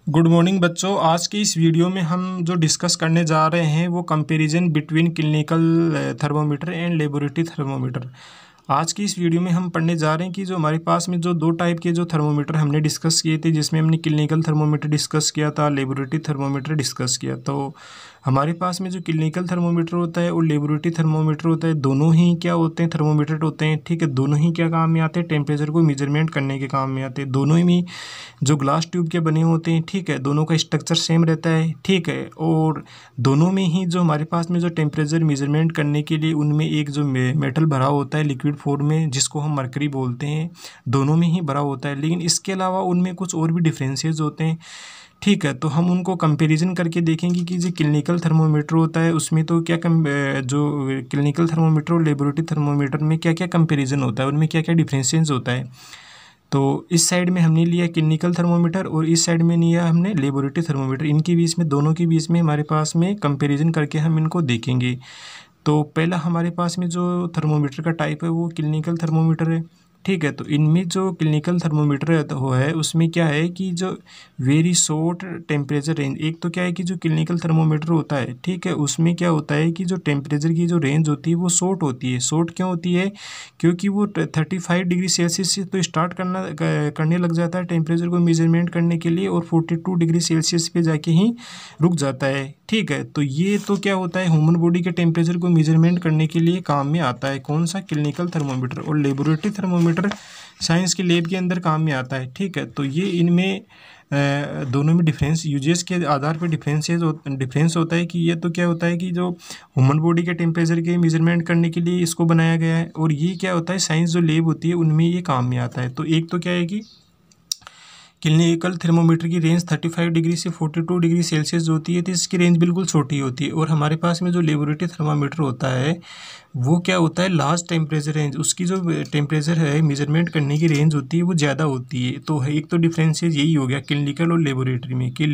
Good morning बच्चों। आज की इस वीडियो में हम जो डिस्कस करने जा रहे हैं वो comparison between clinical thermometer and laboratory thermometer. आज की इस वीडियो में हम पढ़ने जा रहे हैं कि जो हमारे पास में जो दो टाइप के जो थर्मोमीटर हमने डिस्कस किए थे, जिसमें हमने क्लिनिकल थर्मोमीटर डिस्कस किया था, लेबोरेटरी थर्मोमीटर डिस्कस किया। तो हमारे पास में जो क्लिनिकल थर्मोमीटर होता है और लेबोरेटरी थर्मोमीटर होता है, दोनों ही क्या होते हैं, थर्मोमीटर होते हैं। ठीक है, दोनों ही क्या काम में आते हैं, टेम्परेचर को मेजरमेंट करने के काम में आते हैं। दोनों ही जो ग्लास ट्यूब के बने होते हैं, ठीक है, दोनों का स्ट्रक्चर सेम रहता है। ठीक है, और दोनों में ही जो हमारे पास में जो टेम्परेचर मेजरमेंट करने के लिए उनमें एक जो मेटल भरा होता है लिक्विड फॉर्म में, जिसको हम मरकरी बोलते हैं, दोनों में ही भरा होता है। लेकिन इसके अलावा उनमें कुछ और भी डिफरेंसेस होते हैं। ठीक है, तो हम उनको कंपैरिजन करके देखेंगे कि जो क्लिनिकल थर्मोमीटर होता है उसमें तो क्या जो क्लिनिकल थर्मोमीटर और लेबोरेटरी थर्मोमीटर में क्या क्या कंपैरिजन होता है, उनमें क्या क्या डिफरेंसेस होता है। तो इस साइड में हमने लिया क्लिनिकल थर्मोमीटर और इस साइड में लिया हमने लेबोरेटरी थर्मोमीटर। इनके बीच में, दोनों के बीच में हमारे पास में कंपैरिजन करके हम इनको देखेंगे। तो पहला हमारे पास में जो थर्मोमीटर का टाइप है वो क्लिनिकल थर्मोमीटर है। ठीक है, तो इनमें जो क्लिनिकल थर्मोमीटर है उसमें क्या है कि जो वेरी शॉर्ट टेम्परेचर रेंज, एक तो क्या है कि जो क्लिनिकल थर्मोमीटर होता है, ठीक है, उसमें क्या होता है कि जो टेम्परेचर की जो रेंज होती है वो शॉर्ट होती है। शॉर्ट क्यों होती है? क्योंकि वो 35 डिग्री सेल्सियस से तो स्टार्ट करने लग जाता है टेम्परेचर को मेजरमेंट करने के लिए, और 42 डिग्री सेल्सियस पे जाके ही रुक जाता है। ठीक है, तो ये तो क्या होता है, ह्यूमन बॉडी के टेम्परेचर को मेजरमेंट करने के लिए काम में आता है। कौन सा? Clinical thermometer. और लेबोरेटरी थर्मोमीटर साइंस के लैब के अंदर काम में आता है। ठीक है, तो ये इनमें दोनों में डिफरेंस, यूजेस के आधार पर डिफरेंस होता है कि ये तो क्या होता है कि जो ह्यूमन बॉडी के टेम्परेचर के मेजरमेंट करने के लिए इसको बनाया गया है, और ये क्या होता है, साइंस जो लैब होती है उनमें ये काम में आता है। तो एक तो क्या है कि क्लिनिकल थर्मोमीटर की रेंज 35 डिग्री से 42 डिग्री सेल्सियस जो होती है, तो इसकी रेंज बिल्कुल छोटी होती है। और हमारे पास में जो लेबोरेटरी थर्मामीटर होता है वो क्या होता है, लार्ज टेम्परेचर रेंज, उसकी जो टेम्परेचर है मेजरमेंट करने की रेंज होती है वो ज़्यादा होती है। तो एक तो डिफरेंसेस यही हो गया क्लिनिकल और लेबोरेटरी में कि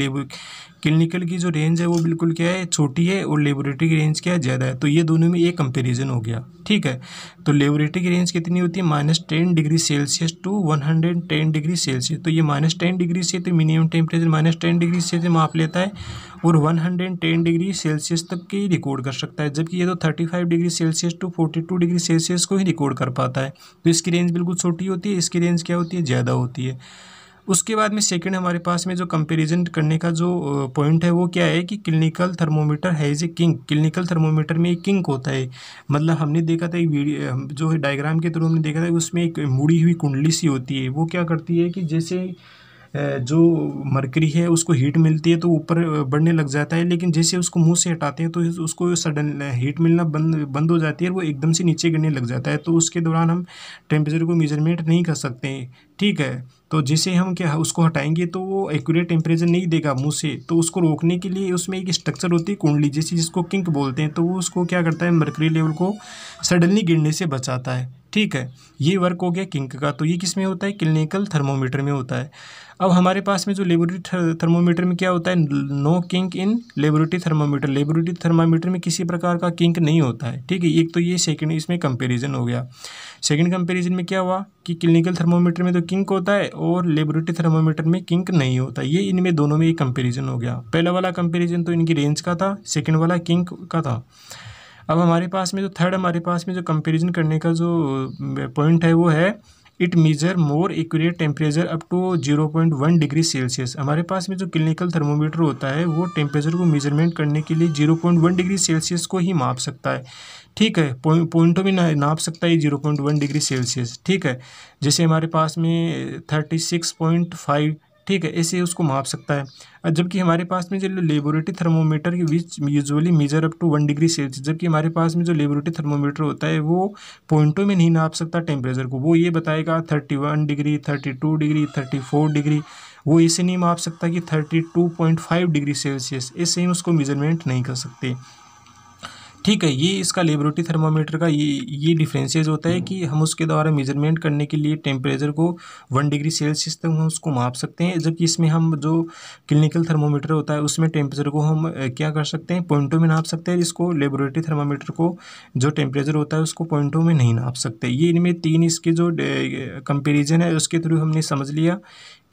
क्लिनिकल की जो रेंज है वो बिल्कुल क्या है, छोटी है, और लेबोरेटरी की रेंज क्या है, ज़्यादा है। तो ये दोनों में एक कंपेरिजन हो गया। ठीक है, तो लेबोरेटरी की रेंज कितनी होती है, -10 degree Celsius to 110 degree Celsius. तो ये -10 डिग्री से तो मिनिमम टेम्परेचर -10 डिग्री से माप लेता है, और 110 डिग्री सेल्सियस तक के ही रिकॉर्ड कर सकता है, जबकि ये तो 35 degree Celsius to 42 degree Celsius को ही रिकॉर्ड कर पाता है। तो इसकी रेंज बिल्कुल छोटी होती है, इसकी रेंज क्या होती है, ज़्यादा होती है। उसके बाद में सेकंड हमारे पास में जो कंपैरिजन करने का जो पॉइंट है वो क्या है कि क्लिनिकल थर्मोमीटर है ए किंग। क्लिनिकल थर्मोमीटर में एक किंग होता है, मतलब हमने देखा था एक वीडियो जो है डायग्राम के थ्रू हमने देखा था, उसमें एक मुड़ी हुई कुंडली सी होती है। वो क्या करती है कि जैसे जो मरकरी है उसको हीट मिलती है तो ऊपर बढ़ने लग जाता है, लेकिन जैसे उसको मुंह से हटाते हैं तो उसको सडन हीट मिलना बंद हो जाती है, और वो एकदम से नीचे गिरने लग जाता है। तो उसके दौरान हम टेम्परेचर को मेजरमेंट नहीं कर सकते हैं। ठीक है, तो जैसे हम क्या उसको हटाएंगे तो वो एक्यूरेट टेम्परेचर नहीं देगा मुंह से, तो उसको रोकने के लिए उसमें एक स्ट्रक्चर होती है कुंडली जैसी, जिसको किंक बोलते हैं। तो वो उसको क्या करता है, मरकरी लेवल को सडनली गिरने से बचाता है। ठीक है, ये वर्क हो गया किंक का। तो ये किस में होता है, क्लिनिकल थर्मोमीटर में होता है। अब हमारे पास में जो लेबोरेटरी थर्मोमीटर में क्या होता है, no kink in laboratory thermometer. Laboratory thermometer में किसी प्रकार का किंक नहीं होता है। ठीक है, एक तो ये सेकंड इसमें कंपैरिजन हो गया। सेकंड कंपैरिजन में क्या हुआ कि क्लिनिकल थर्मोमीटर में तो किंक होता है और लेबोरेटरी थर्मोमीटर में किंक नहीं होता। ये इनमें दोनों में एक कंपैरिजन हो गया। पहला वाला कंपैरिजन तो इनकी रेंज का था, सेकंड वाला किंक का था। अब हमारे पास में जो थर्ड हमारे पास में जो कंपैरिजन करने का जो पॉइंट है वो है it measure more accurate temperature up to 0.1 degree Celsius. हमारे पास में जो क्लिनिकल थर्मोमीटर होता है वो टेम्परेचर को मेजरमेंट करने के लिए 0.1 डिग्री सेल्सियस को ही माप सकता है। ठीक है, पॉइंटों में नाप सकता है 0.1 डिग्री सेल्सियस। ठीक है, जैसे हमारे पास में 36.5, ठीक है, ऐसे उसको माप सकता है। जबकि हमारे पास में जो लेबोरेटरी थर्मोमीटर की which usually measure up to 1 degree Celsius, जबकि हमारे पास में जो लेबोरेटरी थर्मोमीटर होता है वो पॉइंटों में नहीं नाप सकता टेम्परेचर को। वो ये बताएगा 31 डिग्री, 32 डिग्री, 34 डिग्री। वो इसे नहीं माप सकता कि 32.5 डिग्री सेल्सियस, ऐसे ही उसको मेजरमेंट नहीं कर सकते। ठीक है। ये इसका लेबोरेटरी थर्मामीटर का ये डिफरेंसेस होता है कि हम उसके द्वारा मेजरमेंट करने के लिए टेम्परेचर को 1 डिग्री सेल्सियस तक हम उसको माप सकते हैं, जबकि इसमें हम जो क्लिनिकल थर्मामीटर होता है उसमें टेम्परेचर को हम क्या कर सकते हैं, पॉइंटों में नाप सकते हैं। इसको लेबोरेटरी थर्मामीटर को जो टेम्परेचर होता है उसको पॉइंटों में नहीं नाप सकते। ये इनमें 3 इसके जो कंपेरिजन है उसके थ्रू हमने समझ लिया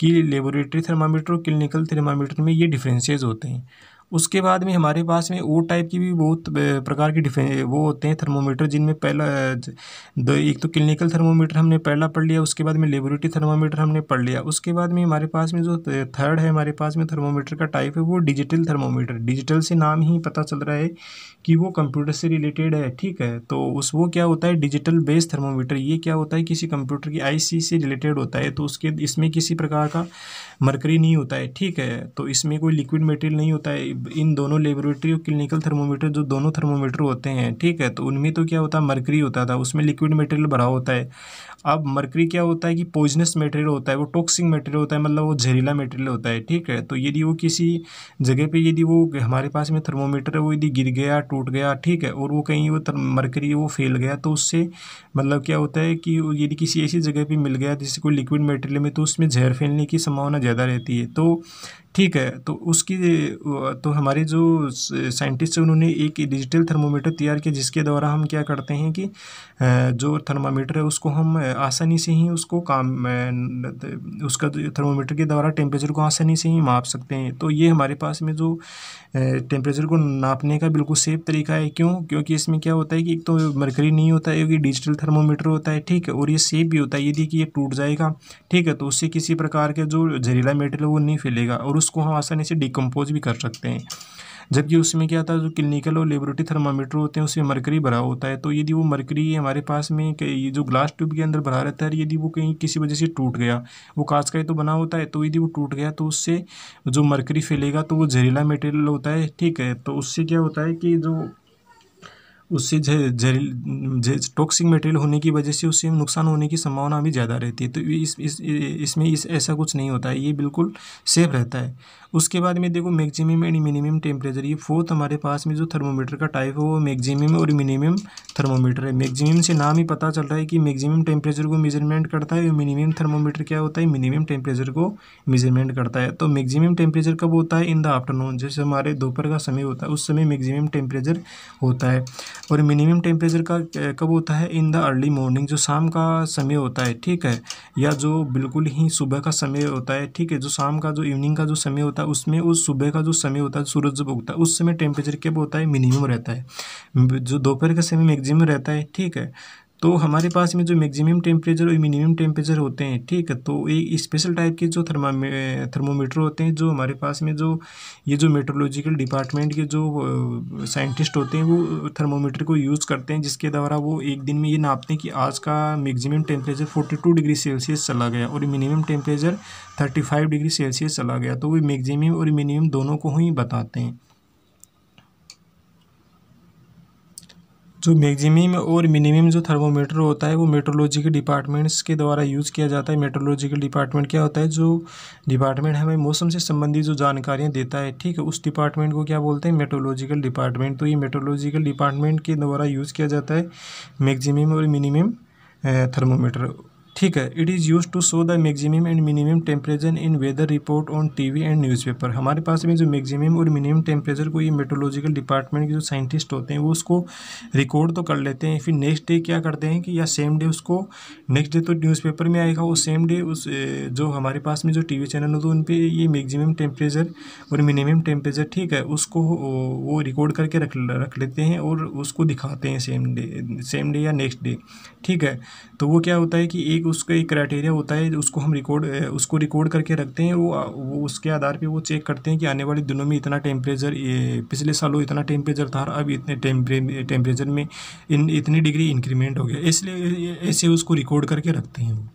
कि लेबोरेटरी थर्मामीटर और क्लिनिकल थर्मामीटर में ये डिफरेंसेस होते हैं। उसके बाद में हमारे पास में और टाइप की भी बहुत प्रकार की वो होते हैं थर्मोमीटर, जिनमें पहला एक तो क्लिनिकल थर्मोमीटर हमने पहला पढ़ लिया, उसके बाद में लेबोरेटरी थर्मोमीटर हमने पढ़ लिया। उसके बाद में हमारे पास में जो थर्ड है हमारे पास में थर्मोमीटर का टाइप है वो डिजिटल थर्मोमीटर। डिजिटल से नाम ही पता चल रहा है कि वो कंप्यूटर से रिलेटेड है। ठीक है, तो वो क्या होता है, डिजिटल बेस्ड थर्मोमीटर। ये क्या होता है, किसी कंप्यूटर की आईसी से रिलेटेड होता है, तो इसमें किसी प्रकार का मरकरी नहीं होता है। ठीक है, तो इसमें कोई लिक्विड मटेरियल नहीं होता है। इन दोनों लेबोरेटरी और क्लिनिकल थर्मोमीटर जो दोनों थर्मोमीटर होते हैं, ठीक है, तो उनमें तो क्या होता है, मरकरी होता था, उसमें लिक्विड मटेरियल भरा होता है। अब मरकरी क्या होता है कि पॉइजनस मटेरियल होता है, वो टॉक्सिक मटेरियल होता है, मतलब वो जहरीला मटेरियल होता है। ठीक है, तो यदि वो किसी जगह पे यदि वो हमारे पास में थर्मोमीटर है वो यदि गिर गया, टूट गया, ठीक है, और वो कहीं वो मरकरी वो फैल गया, तो उससे मतलब क्या होता है कि यदि किसी ऐसी जगह पे मिल गया जैसे कोई लिक्विड मटेरियल में, तो उसमें जहर फैलने की संभावना ज़्यादा रहती है। तो ठीक है, तो उसकी तो हमारे जो साइंटिस्ट हैं उन्होंने एक डिजिटल थर्मोमीटर तैयार किया, जिसके द्वारा हम क्या करते हैं कि जो थर्मामीटर है उसको हम आसानी से ही उसको उसका थर्मोमीटर के द्वारा टेम्परेचर को आसानी से ही माप सकते हैं। तो ये हमारे पास में जो टेम्परेचर को नापने का बिल्कुल सेफ तरीका है। क्योंकि इसमें क्या होता है कि एक तो मरकरी नहीं होता है, क्योंकि डिजिटल थर्मोमीटर होता है। ठीक है, और ये सेफ भी होता है। यदि कि ये टूट जाएगा, ठीक है, तो उससे किसी प्रकार के जो जहरीला मेटेरियल वो नहीं फैलेगा, और उसको हम आसानी से डिकम्पोज भी कर सकते हैं। जबकि उसमें क्या था, जो क्लिनिकल और लेबोरेटरी थर्मामीटर होते हैं उसमें मरकरी भरा होता है। तो यदि वो मरकरी हमारे पास में ये जो ग्लास ट्यूब के अंदर भरा रहता है, यदि वो कहीं किसी वजह से टूट गया, वो कांच का ही तो बना होता है, तो यदि वो टूट गया तो उससे जो मरकरी फैलेगा तो वो जहरीला मटेरियल होता है। ठीक है, तो उससे क्या होता है कि जो उससे टॉक्सिक मटेरियल होने की वजह से उससे नुकसान होने की संभावना भी ज़्यादा रहती है। तो इसमें ऐसा कुछ नहीं होता है, ये बिल्कुल सेफ रहता है। उसके बाद में देखो मैक्सिमम एंड मिनिमम टेम्परेचर, ये फोर्थ हमारे पास में जो थर्मोमीटर का टाइप है वो मैक्सिमम और मिनिमम थर्मोमीटर है। मैक्सिमम से नाम ही पता चल रहा है कि मैक्सिमम टेम्परेचर को मेजरमेंट करता है, और मिनिमम थर्मोमीटर क्या होता है, मिनिमम टेम्परेचर को मेजरमेंट करता है। तो मैक्सिमम टेम्परेचर कब होता है, इन द आफ्टरनून, जैसे हमारे दोपहर का समय होता है उस समय मैक्सिमम टेम्परेचर होता है। और मिनिमम टेम्परेचर का कब होता है, इन द अर्ली मॉर्निंग, जो शाम का समय होता है। ठीक है, या जो बिल्कुल ही सुबह का समय होता है। ठीक है, जो शाम का जो इवनिंग का जो समय होता है उसमें उस सुबह का जो समय होता है, सूरज जब उगता है उस समय टेम्परेचर कब होता है, मिनिमम रहता है। जो दोपहर का समय मैक्सिमम रहता है। ठीक है, तो हमारे पास में जो मैक्सिमम टेम्परेचर और मिनिमम टेम्परेचर होते हैं, ठीक है, तो एक स्पेशल टाइप के जो थर्मोमीटर होते हैं, जो हमारे पास में जो ये जो मेट्रोलॉजिकल डिपार्टमेंट के जो साइंटिस्ट होते हैं वो थर्मोमीटर को यूज़ करते हैं, जिसके द्वारा वो एक दिन में ये नापते हैं कि आज का मैक्सिमम टेम्परेचर 42 डिग्री सेल्सियस चला गया और मिनिमम टेम्परेचर 35 डिग्री सेल्सियस चला गया। तो वो मैक्सिमम और मिनिमम दोनों को ही बताते हैं। जो मैक्सिमम और मिनिमम जो थर्मोमीटर होता है वो मेट्रोलॉजिकल डिपार्टमेंट्स के द्वारा यूज़ किया जाता है। मेट्रोलॉजिकल डिपार्टमेंट क्या होता है, जो डिपार्टमेंट हमें मौसम से संबंधित जो जानकारियाँ देता है, ठीक है, उस डिपार्टमेंट को क्या बोलते हैं, मेट्रोलॉजिकल डिपार्टमेंट। तो ये मेट्रोलॉजिकल डिपार्टमेंट के द्वारा यूज़ किया जाता है मैक्सिमम और मिनिमम थर्मोमीटर। ठीक है, it is use to show the maximum and minimum temperature in weather report on TV and newspaper. हमारे पास में जो मैक्सिमम और मिनिमम टेम्परेचर को ये मेट्रोलॉजिकल डिपार्टमेंट के जो साइंटिस्ट होते हैं वो उसको रिकॉर्ड तो कर लेते हैं, फिर नेक्स्ट डे क्या करते हैं कि या सेम डे उसको, नेक्स्ट डे तो न्यूज़पेपर में आएगा, वो सेम डे उस जो हमारे पास में जो टीवी चैनल होते हैं उन पर ये मैक्सिमम टेम्परेचर और मिनिमम टेम्परेचर, ठीक है, उसको वो रिकॉर्ड करके रख लेते हैं और उसको दिखाते हैं सेम डे या नेक्स्ट डे। ठीक है, तो वो क्या होता है कि एक उसका एक क्राइटेरिया होता है, उसको हम उसको रिकॉर्ड करके रखते हैं। वो उसके आधार पे वो चेक करते हैं कि आने वाले दिनों में इतना टेम्परेचर, पिछले सालों इतना टेम्परेचर था, अब इतने टेम्परेचर में इतनी डिग्री इंक्रीमेंट हो गया, इसलिए ऐसे उसको रिकॉर्ड करके रखते हैं वो।